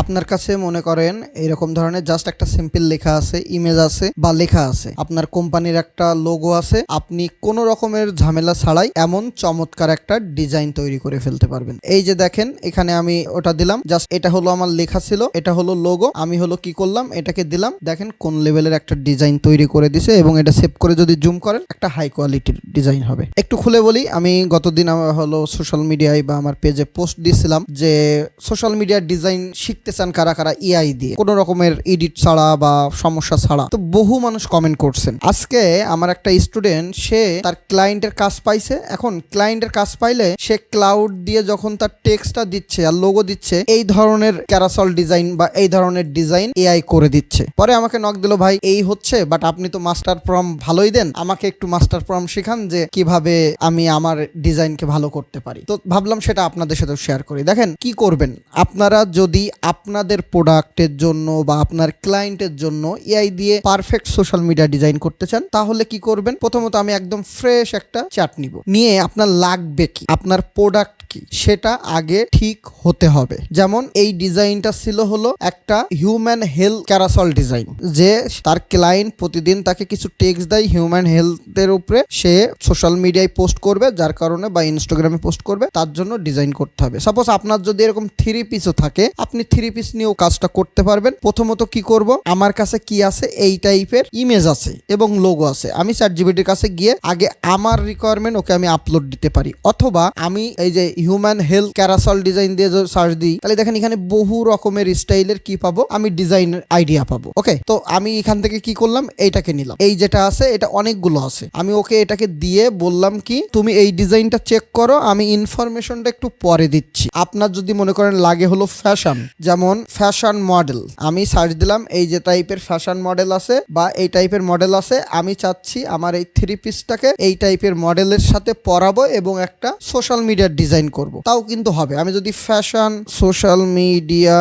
আপনার কাছে মনে করেন এরকম ধরনের জাস্ট একটা সিম্পল লেখা আছে, ইমেজ আছে বা লেখা আছে, আপনার কোম্পানির একটা লোগো আছে, আপনি কোনো রকমের ঝামেলা ছাড়াই এমন চমৎকার একটা ডিজাইন তৈরি করে ফেলতে পারবেন। এই যে দেখেন এখানে আমি ওটা দিলাম, জাস্ট এটা হলো আমার লেখা ছিল, এটা হলো লোগো, আমি হলো কি করলাম এটাকে দিলাম, দেখেন কোন লেভেলের একটা ডিজাইন তৈরি করে দিছে এবং এটা সেভ করে যদি জুম করেন একটা হাই কোয়ালিটির ডিজাইন হবে। একটু খুলে বলি, আমি গতদিন আমার হলো সোশ্যাল মিডিয়ায় বা আমার পেজে পোস্ট দিয়েছিলাম যে সোশ্যাল মিডিয়ার ডিজাইন শিখতে চান কারা কারা এআই দিয়ে, কোনো রকমের এডিট ছাড়া বা সমস্যা ছাড়া। তো বহু মানুষ কমেন্ট করছেন। আজকে আমার একটা স্টুডেন্ট, সে তার ক্লায়েন্টের কাজ পাইছে, এখন ক্লায়েন্টের কাজ পাইলে সে ক্লাউড দিয়ে যখন তার টেক্সটটা দিচ্ছে আর লোগো দিচ্ছে, এই ধরনের ক্যারাসল ডিজাইন বা এই ধরনের ডিজাইন এআই করে দিচ্ছে। পরে আমাকে নক দিল, ভাই এই হচ্ছে, বাট আপনি তো মাস্টার প্রম্পট ভালোই দেন, আমাকে একটু মাস্টার প্রম্পট শেখান যে কিভাবে আমি আমার ডিজাইনকে ভালো করতে পারি। তো ভাবলাম সেটা আপনাদের সাথে শেয়ার করি। দেখেন কি করবেন আপনারা, যদি আপনাদের প্রোডাক্টের জন্য বা আপনার ক্লায়েন্টের জন্য এআই দিয়ে পারফেক্ট সোশ্যাল মিডিয়া ডিজাইন করতে চান, তাহলে কি করবেন? প্রথমত আমি একদম ফ্রেশ একটা চার্ট নিব, নিয়ে আপনার লাগবে কি, আপনার প্রোডাক্ট কি সেটা আগে ঠিক হতে হবে। যেমন এই ডিজাইনটা ছিল হলো একটা হিউম্যান হেলথ ক্যারাসল ডিজাইন, যে তার ক্লায়েন্ট প্রতিদিন তাকে কিছু টেক্সট দেয় হিউম্যান হেলথের উপরে, সে সোশ্যাল মিডিয়ায় পোস্ট করবে, যার কারণে বা ইনস্টাগ্রামে পোস্ট করবে, তার জন্য ডিজাইন করতে হবে। সাপোজ আপনার যদি এরকম 3 পিসও থাকে, আপনি 3 পিস নিয়েও কাজটা করতে পারবেন। প্রথমত কি করব, আমার কাছে কি আছে, এই টাইপের ইমেজ আছে এবং লোগো আছে, আমি চ্যাটজিপিটির কাছে গিয়ে আগে আমার রিকোয়ারমেন্ট ওকে আমি আপলোড দিতে পারি, অথবা আমি এই যে হিউম্যান হেলথ ক্যারাসল ডিজাইন দিয়ে যদি সার্চ দিই, তাহলে দেখেন এখানে বহু রকমের স্টাইলের কি পাবো, আমি ডিজাইন আইডিয়া পাবো। ওকে, তো আমি এখান থেকে কি করলাম, এইটাকে নিলাম, এই যেটা আছে এটা অনেকগুলো আছে, আমি ওকে এটাকে দিয়ে বললাম কি তুমি এই ডিজাইনটা চেক করো, আমি ইনফরমেশনটা একটু পরে দিচ্ছি। আপনার যদি মনে করেন লাগে হলো ফ্যাশন, যেমন ফ্যাশন মডেল, আমি সার্চ দিলাম এই যে টাইপের ফ্যাশন মডেল আছে বা এই টাইপের মডেল আছে, আমি চাচ্ছি আমার এই 3 পিসটাকে এই টাইপের মডেলের সাথে পরাবো এবং একটা সোশ্যাল মিডিয়ার ডিজাইন করব, তাও কিন্তু হবে। আমি যদি fashion social media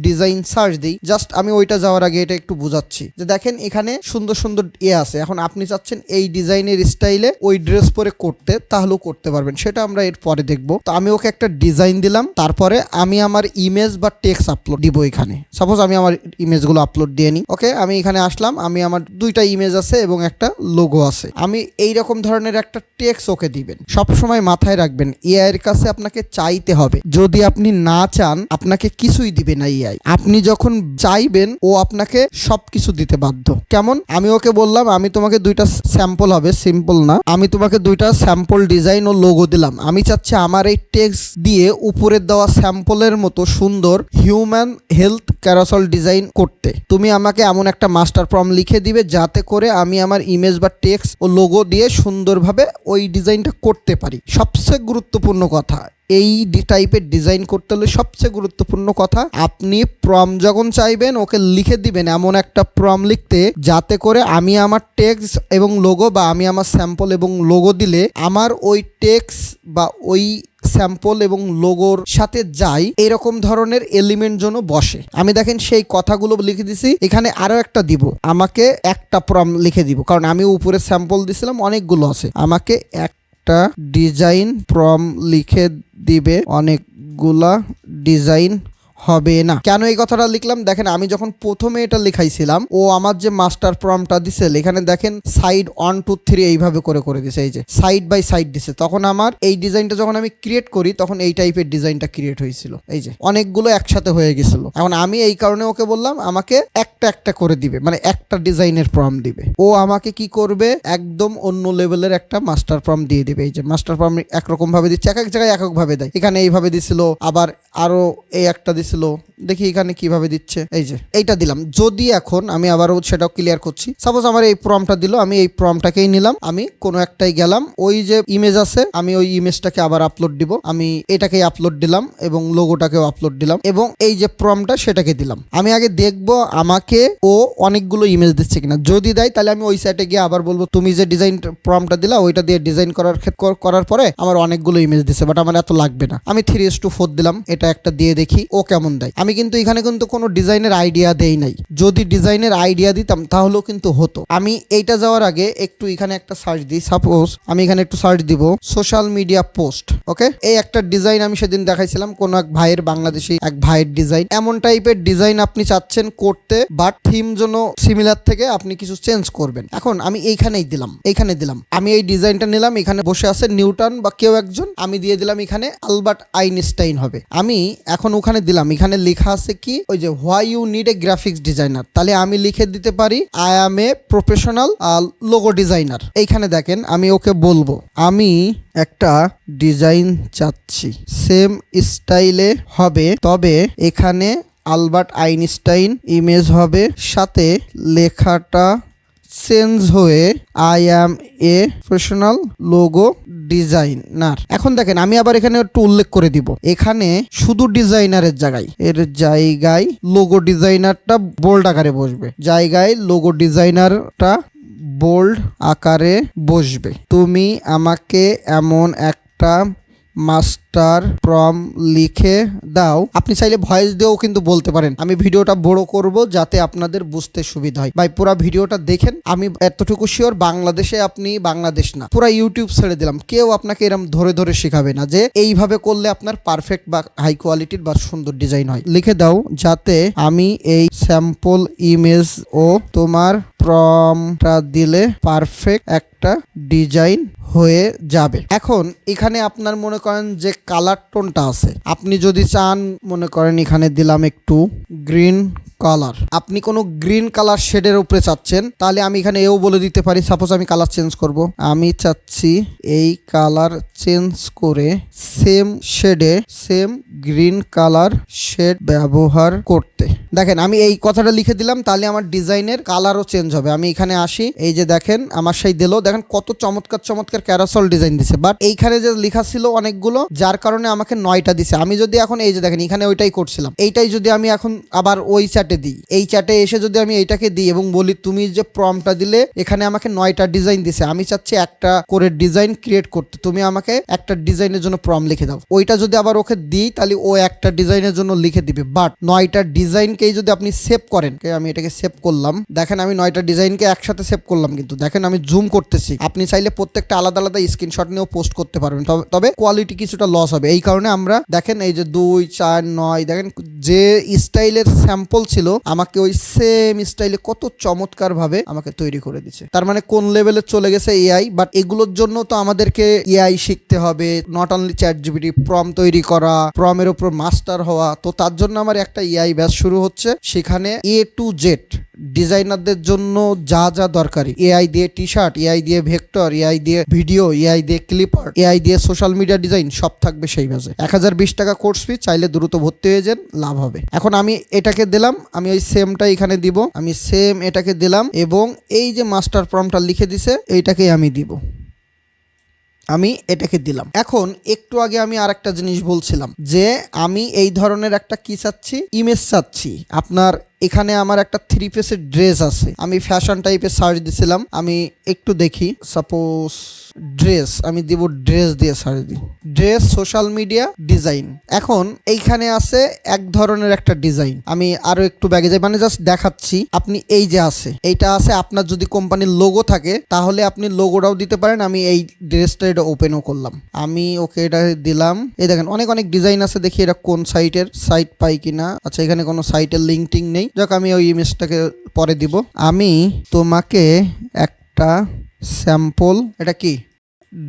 design search দিই, জাস্ট আমি ওইটা যাওয়ার আগে এটা একটু বুঝাচ্ছি যে দেখেন এখানে সুন্দর সুন্দর আছে, এখন আপনি চাচ্ছেন এই ডিজাইনের স্টাইলে ওই ড্রেস পরে করতে, তাহলেও করতে পারবেন, সেটা আমরা এর পরে দেখবো। তো আমি ওকে একটা ডিজাইন দিলাম, তারপরে আমি আমার ইমেজ বা টেক্সট আপলোড দিব এখানে। সাপোজ আমি আমার ইমেজগুলো আপলোড দিয়ে নিই। ওকে, আমি এখানে আসলাম, আমি আমার 2টা ইমেজ আছে এবং একটা লোগো আছে, আমি এই রকম ধরনের একটা টেক্সট ওকে দিবেন। সবসময় মাথায় রাখবেন এআই এর কাছে আপনাকে চাইতে হবে, যদি আপনি না চান আপনাকে কিছুই দিবে না এআই। আপনি যখন চাইবেন ও আপনাকে সবকিছু দিতে বাধ্য। কেমন, আমি ওকে বললাম আমি তোমাকে 2টা স্যাম্পল হবে, সিম্পল না, আমি তোমাকে 2টা স্যাম্পল ডিজাইন ও লোগো দিলাম, আমি চাচ্ছি আমার এই টেক্সট দিয়ে উপরের দেওয়া স্যাম্পলের মতো সুন্দর হিউম্যান হেলথ ক্যারাসল ডিজাইন করতে। তুমি আমাকে এমন একটা মাস্টার প্রম্পট লিখে দিবে যাতে করে আমি আমার ইমেজ বা টেক্সট ও লোগো দিয়ে সুন্দরভাবে ওই ডিজাইনটা করতে পারি। সবচেয়ে গুরুত্বপূর্ণ কথা, এই টাইপের ডিজাইন করতে হলে সবচেয়ে গুরুত্বপূর্ণ কথা, আপনি প্রম্পট যখন চাইবেন ওকে লিখে দিবেন এমন একটা প্রম্পট লিখতে যাতে করে আমি আমার টেক্সট এবং লোগো বা আমি আমার স্যাম্পল এবং লোগো দিলে আমার ওই টেক্সট বা ওই স্যাম্পল এবং লোগোর সাথে যাই, এরকম ধরনের এলিমেন্ট যেন বসে। আমি দেখেন সেই কথাগুলো লিখে দিছি, এখানে আরো একটা দিব, আমাকে একটা প্রম্পট লিখে দিব, কারণ আমি উপরে স্যাম্পল দিছিলাম অনেকগুলো আছে, আমাকে একটা ডিজাইন প্রম্পট লিখে দিবে, অনেকগুলা ডিজাইন হবে না। কেন এই কথাটা লিখলাম, দেখেন আমি যখন প্রথমে এটা লিখাইছিলাম, ও আমার যে মাস্টার প্রম্পটটা দিছে এখানে দেখেন সাইড 1 2 3 এইভাবে করে দিছে, এই যে সাইড বাই সাইড দিছে, তখন আমার এই ডিজাইনটা যখন আমি ক্রিয়েট করি তখন এই টাইপের ডিজাইনটা ক্রিয়েট হয়েছিল, এই যে অনেকগুলো একসাথে হয়ে গেছিল। এখন আমি এই কারণে ওকে বললাম আমাকে একটা একটা করে দিবে, মানে একটা ডিজাইনের প্রম্পট দিবে। ও আমাকে কি করবে, একদম অন্য লেভেলের একটা মাস্টার প্রম্পট দিয়ে দিবে। এই যে মাস্টার প্রম্পট একরকম ভাবে দিচ্ছে, এক এক জায়গায় এক এক ভাবে দেয়, এখানে এইভাবে দিছিল, আবার আরো এই একটা ছিল, দেখি এখানে কিভাবে দিচ্ছে, এই যে এইটা দিলাম। যদি এখন আমি আবারও সেটাও ক্লিয়ার করছি, সাপোজ আমার এই প্রম্পটটা দিল, আমি এই প্রম্পটটাকেই নিলাম, আমি কোনো একটাই গেলাম, ওই যে ইমেজ আছে আমি ওই ইমেজটাকে আবার আপলোড দিব, আমি এটাকেই আপলোড দিলাম এবং লোগোটাকেও আপলোড দিলাম এবং এই যে প্রম্পটটা সেটাকে দিলাম। আমি আগে দেখবো আমাকে ও অনেকগুলো ইমেজ দিচ্ছে কিনা, যদি দেয় তাহলে আমি ওই সাইটে গিয়ে আবার বলবো তুমি যে ডিজাইন প্রম্পটটা দিলা ওইটা দিয়ে ডিজাইন করার পরে আমার অনেকগুলো ইমেজ দিচ্ছে, বাট আমার এত লাগবে না, আমি 3:4 দিলাম, এটা একটা দিয়ে দেখি ও কেমন কেমন দেয়। আমি কিন্তু এখানে কিন্তু কোনো ডিজাইনের আইডিয়া দেই নাই, যদি ডিজাইনের আইডিয়া দিতাম তাহলেও কিন্তু হতো। আমি এইটা যাওয়ার আগে একটু এখানে একটা সার্চ দিই। সাপোজ আমি এখানে একটু সার্চ দিব সোশ্যাল মিডিয়া পোস্ট। ওকে, এই একটা ডিজাইন আমি সেদিন দেখাইছিলাম কোন এক ভাইয়ের, বাংলাদেশি এক ভাইয়ের ডিজাইন। এমন টাইপের ডিজাইন আপনি চাচ্ছেন করতে, বাট থিম জন্য সিমিলার থেকে আপনি কিছু চেঞ্জ করবেন। এখন আমি এইখানে দিলাম, আমি এই ডিজাইনটা নিলাম, এখানে বসে আছে নিউটন বা কেউ একজন, আমি দিয়ে দিলাম এখানে আলবার্ট আইনস্টাইন হবে। আমি এখন ওখানে দিলাম, এখানে লেখা আছে কি ওই যে why you need a graphics designer, তাহলে আমি লিখে দিতে পারি I am a professional logo designer. এইখানে দেখেন আমি ওকে বলবো আমি একটা ডিজাইন চাচ্ছি, সেম স্টাইলে হবে, তবে এখানে আলবার্ট আইনস্টাইন ইমেজ হবে, সাথে লেখাটা চেঞ্জ হয়ে I am a professional logo designer. এখন দেখেন আমি আবার এখানে একটু উল্লেখ করে দিব, এখানে শুধু ডিজাইনারের জায়গায় লোগো ডিজাইনারটা বোল্ড আকারে বসবে, জায়গায় লোগো ডিজাইনারটা বোল্ড আকারে বসবে। তুমি আমাকে এমন একটা মাস্টার প্রম্পট লিখে দাও। আপনি চাইলে ভয়েস দিয়েও কিন্তু বলতে পারেন। আমি ভিডিওটা বড় করব যাতে আপনাদের বুঝতে সুবিধা হয়। ভাই পুরো ভিডিওটা দেখেন, আমি এতটুকু শিওর বাংলাদেশে আপনি, বাংলাদেশ না পুরো ইউটিউব ছেড়ে দিলাম, কেউ আপনাকে এরকম ধরে ধরে শেখাবে না যে এইভাবে করলে আপনার পারফেক্ট বা হাই কোয়ালিটির বা সুন্দর ডিজাইন হয়। লিখে দাও যাতে আমি এই স্যাম্পল ইমেজ ও তোমার প্রম্পটটা দিলে পারফেক্ট একটা ডিজাইন হয়ে যাবে। এখন এখানে আপনার মনে করেন যে কালার টোনটা আছে, আপনি যদি চান মনে করেন এখানে দিলাম একটু গ্রিন কালার, আপনি কোনো গ্রিন কালার শেডের উপরে চাচ্ছেন, তাহলে আমি এখানে এও বলে দিতে পারি। সাপোজ আমি কালার চেঞ্জ করব, আমি চাচ্ছি এই কালার চেঞ্জ করে সেম শেডে সেম গ্রিন কালার শেড ব্যবহার করতে। দেখেন আমি এই কথাটা লিখে দিলাম, তাহলে আমার ডিজাইনের কালারও চেঞ্জ হবে। আমি এখানে আসি, এই যে দেখেন আমার সেই দিল, দেখেন কত চমৎকার চমৎকার ক্যারাসল ডিজাইন দিছে, বাট এইখানে যে লেখা ছিল অনেকগুলো, যার কারণে আমাকে 9টা দিছে। আমি যদি এখন এই যে দেখেন এখানে ওইটাই করছিলাম, এইটাই যদি আমি এখন আবার ওই চ্যাটে দিই, এই চ্যাটে এসে যদি আমি এইটাকে দিই এবং বলি তুমি যে প্রম্পটটা দিলে এখানে আমাকে 9টা ডিজাইন দিছে, আমি চাচ্ছি একটা করে ডিজাইন ক্রিয়েট করতে, তুমি আমাকে একটা ডিজাইনের জন্য প্রম্পট লিখে দাও। ওইটা যদি আবার ওকে দিই তাহলে ও একটা ডিজাইনের জন্য লিখে দিবে, বাট 9টা ডিজাইনকেই যদি আপনি সেভ করেন, আমি এটাকে সেভ করলাম, দেখেন আমি 9টা ডিজাইনকে একসাথে সেভ করলাম, কিন্তু দেখেন আমি জুম করতেছি, আপনি চাইলে প্রত্যেকটা আলাদা আলাদা স্ক্রিনশট নিয়েও পোস্ট করতে পারবেন, তবে কোয়ালিটি কিছুটা লস হবে। এই কারণে আমরা দেখেন এই যে 2 4 9 দেখেন যে স্টাইলের স্যাম্পল ছিল আমাকে ওই সেম স্টাইলে কত চমৎকার ভাবে আমাকে তৈরি করে দিচ্ছে। তার মানে কোন লেভেলে চলে গেছে এআই। বাট এগুলোর জন্য তো আমাদেরকে এআই শিখতে হবে, নট অনলি চ্যাটজিপিটি, প্রম্পট তৈরি করা, প্রম্পটের উপর মাস্টার হওয়া। তো তার জন্য আমার একটা এআই ব্যাচ শুরু হচ্ছে, সেখানে A to Z ডিজাইনারদের জন্য যা যা দরকারি, এআই দিয়ে টি শার্ট, এআই দিয়ে ভেক্টর, এআই দিয়ে ভিডিও, এআই দিয়ে ক্লিপার, এআই দিয়ে সোশ্যাল মিডিয়া ডিজাইন, সব থাকবে সেই ব্যাচে। 1020 টাকা কোর্স ফি, চাইলে দ্রুত ভর্তি হয়ে যান, লাভ হবে। এখন আমি এটাকে দিলাম, আমি ওই সেমটা এখানে দিব, আমি সেম এটাকে দিলাম এবং এই যে মাস্টার প্রম্পটটা লিখে দিছে এইটাকেই আমি দিব, আমি এটাকে দিলাম। এখন একটু আগে আমি আর একটা জিনিস বলছিলাম যে আমি এই ধরনের একটা কি চাচ্ছি, ইমেজ চাচ্ছি। আপনার এখানে আমার একটা 3 পিসের ড্রেস আছে, আমি ফ্যাশন টাইপের সার্চ দিছিলাম, আমি একটু দেখি, সাপোজ ড্রেস, আমি দিব ড্রেস দিয়ে সার্চ দিই, ড্রেস সোশ্যাল মিডিয়া ডিজাইন। এখন এইখানে আছে এক ধরনের একটা ডিজাইন, আমি আরো একটু ব্যাগে যাই, মানে জাস্ট দেখাচ্ছি। আপনি এই যে আছে, এইটা আছে, আপনার যদি কোম্পানির লোগো থাকে তাহলে আপনি লোগোটাও দিতে পারেন। আমি এই ড্রেসটা এটা ওপেনও করলাম, আমি ওকে এটা দিলাম। এই দেখেন অনেক অনেক ডিজাইন আছে, দেখি এটা কোন সাইট পাই কিনা। আচ্ছা এখানে কোনো সাইটের লিঙ্ক টিঙ্ক নেই, যাক আমি ওই ইমেজটাকে পরে দিব। আমি তোমাকে একটা স্যাম্পল, এটা কি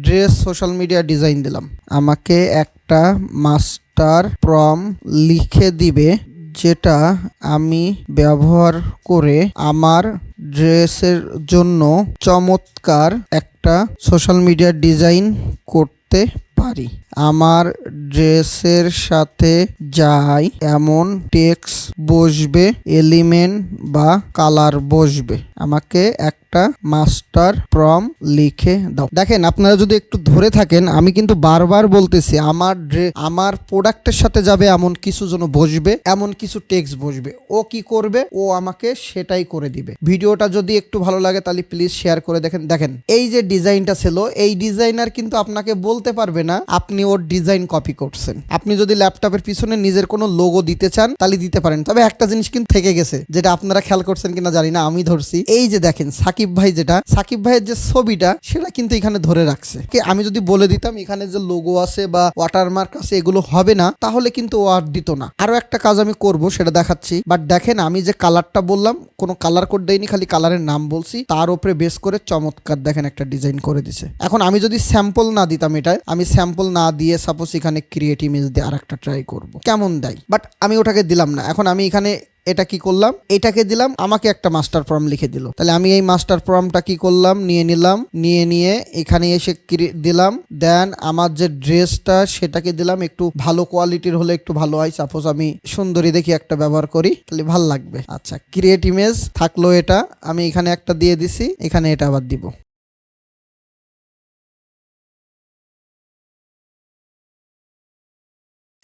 ড্রেস সোশ্যাল মিডিয়া ডিজাইন দিলাম, আমাকে একটা মাস্টার প্রম্পট লিখে দিবে যেটা আমি ব্যবহার করে আমার ড্রেসের জন্য চমৎকার একটা সোশ্যাল মিডিয়া ডিজাইন করতে পারি। আমার ড্রেসের সাথে যায় এমন টেক্সট বসবে, এলিমেন্ট বা কালার বসবে। আমাকে একটা মাস্টার প্রম লিখে দাও। দেখেন আপনারা যদি একটু ধরে থাকেন, আমি কিন্তু বারবার বলতেছি আমার প্রোডাক্টের সাথে যাবে এমন কিছু যেন বসবে, এমন কিছু টেক্সট বসবে। ও কি করবে, ও আমাকে সেটাই করে দিবে। ভিডিওটা যদি একটু ভালো লাগে তাহলে প্লিজ শেয়ার করে দেখেন এই যে ডিজাইনটা ছিল, এই ডিজাইনার কিন্তু আপনাকে বলতে পারবে না আপনি ওর ডিজাইন কপি করছেন। আপনি যদি ল্যাপটপের পিছনে নিজের কোনো লোগো দিতে চান তাহলে দিতে পারেন। তবে একটা জিনিস কিন্তু থেকে গেছে, যেটা আপনারা খেয়াল করছেন কিনা জানি না, আমি ধরছি। এই যে দেখেন সাকিব ভাইয়ের যে ছবিটা সেটা কিন্তু এখানে ধরে রাখছে। আমি যদি বলে দিতাম এখানে যে লোগো আছে বা ওয়াটারমার্ক আছে এগুলো হবে না, তাহলে কিন্তু ও আর দিত না। আরো একটা কাজ আমি করব, সেটা দেখাচ্ছি। বাট দেখেন আমি যে কালারটা বললাম, কোনো কালার কোড দেয়নি, খালি কালারের নাম বলছি, তার উপরে বেস করে চমৎকার দেখেন একটা ডিজাইন করে দিছে। এখন আমি যদি স্যাম্পল না দিতাম, এটাই আমি স্যাম্পল না দিয়ে সাপোজ এখানে ক্রিয়েট ইমেজ দিয়ে আরেকটা ট্রাই করব, কেমন দেয়। বাট আমি ওটাকে দিলাম না। এখন আমি এখানে এটা কি করলাম, এটাকে দিলাম, আমাকে একটা মাস্টার প্রম লিখে দিল। তাহলে আমি এই মাস্টার প্রমটা কি করলাম, নিয়ে এখানে এসে দিলাম। দেন আমার যে ড্রেসটা সেটাকে দিলাম, একটু ভালো কোয়ালিটির হলে একটু ভালো হয়। সাপোজ আমি সুন্দরী দেখি একটা ব্যবহার করি, তাহলে ভাল লাগবে। আচ্ছা, ক্রিয়েট ইমেজ থাকলো এটা, আমি এখানে একটা দিয়ে দিছি, এখানে এটা আবার দিব।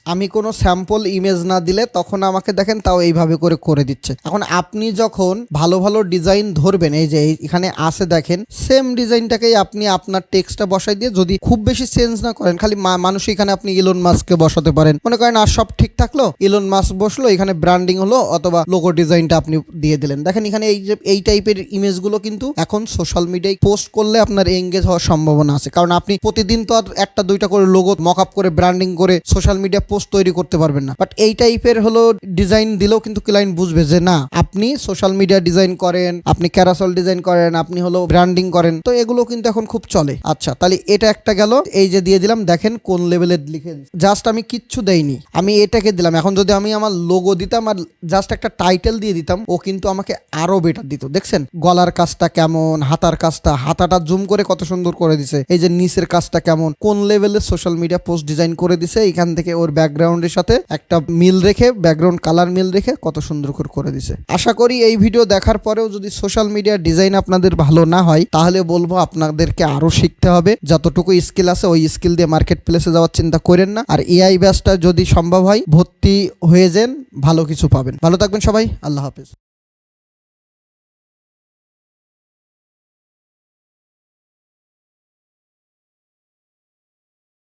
আমি কোনো স্যাম্পল ইমেজ না দিলে তখন আমাকে দেখেন তাও এইভাবে করে দিচ্ছে। এখন আপনি যখন ভালো ভালো ডিজাইন ধরবেন, এই যে এখানে আসে দেখেন সেম ডিজাইনটাকেই আপনি আপনার টেক্সটটা বসাই দিয়ে, যদি খুব বেশি চেঞ্জ না করেন, খালি মানুষ এখানে আপনি ইলন মাস্ককে বসাতে পারেন। মনে করেন আর সব ঠিক থাকলো, ইলন মাস্ক বসলো, এখানে ব্র্যান্ডিং হলো অথবা লোগো ডিজাইনটা আপনি দিয়ে দিলেন। দেখেন এখানে এই টাইপের ইমেজগুলো কিন্তু এখন সোশ্যাল মিডিয়ায় পোস্ট করলে আপনার এঙ্গেজ হওয়ার সম্ভাবনা আছে। কারণ আপনি প্রতিদিন তো আর একটা দুইটা করে লোগো মক আপ করে ব্র্যান্ডিং করে সোশ্যাল মিডিয়া পোস্ট তৈরি করতে পারবেন না। বাট এই টাইপের হলো ডিজাইন দিলেও কিন্তু ক্লায়েন্ট বুঝবে যে না, আপনি সোশ্যাল মিডিয়া ডিজাইন করেন, আপনি ক্যারাসল ডিজাইন করেন, আপনি হলো ব্র্যান্ডিং করেন। তো এগুলো কিন্তু এখন খুব চলে। আচ্ছা, তাহলে এটা একটা গেল। এই যে দিয়ে দিলাম, দেখেন কোন লেভেলের লিখে, জাস্ট আমি কিচ্ছু দেইনি, আমি এটাকে দিলাম। এখন যদি আমি আমার লোগো দিতাম আর জাস্ট একটা টাইটেল দিয়ে দিতাম, ও কিন্তু আমাকে আরো বেটার দিত। দেখছেন গলার কাজটা কেমন, হাতাটা জুম করে কত সুন্দর করে দিছে। এই যে নিচের কাজটা কেমন, কোন লেভেলের সোশ্যাল মিডিয়া পোস্ট ডিজাইন করে দিছে। এখান থেকে ওর ব্যাকগ্রাউন্ডের সাথে একটা মিল রেখে, ব্যাকগ্রাউন্ড কালার মিল রেখে কত সুন্দর করে দিছে। আশা করি এই ভিডিও দেখার পরেও যদি সোশ্যাল মিডিয়া ডিজাইন আপনাদের ভালো না হয়, তাহলে বলবো আপনাদেরকে আরো শিখতে হবে। যতটুকু স্কিল আছে ওই স্কিল দিয়ে মার্কেট প্লেসে যাওয়ার চিন্তা করেন না। আর এআই ব্যাচটা যদি সম্ভব হয় ভর্তি হয়ে যান, ভালো কিছু পাবেন। ভালো থাকবেন সবাই, আল্লাহ হাফেজ।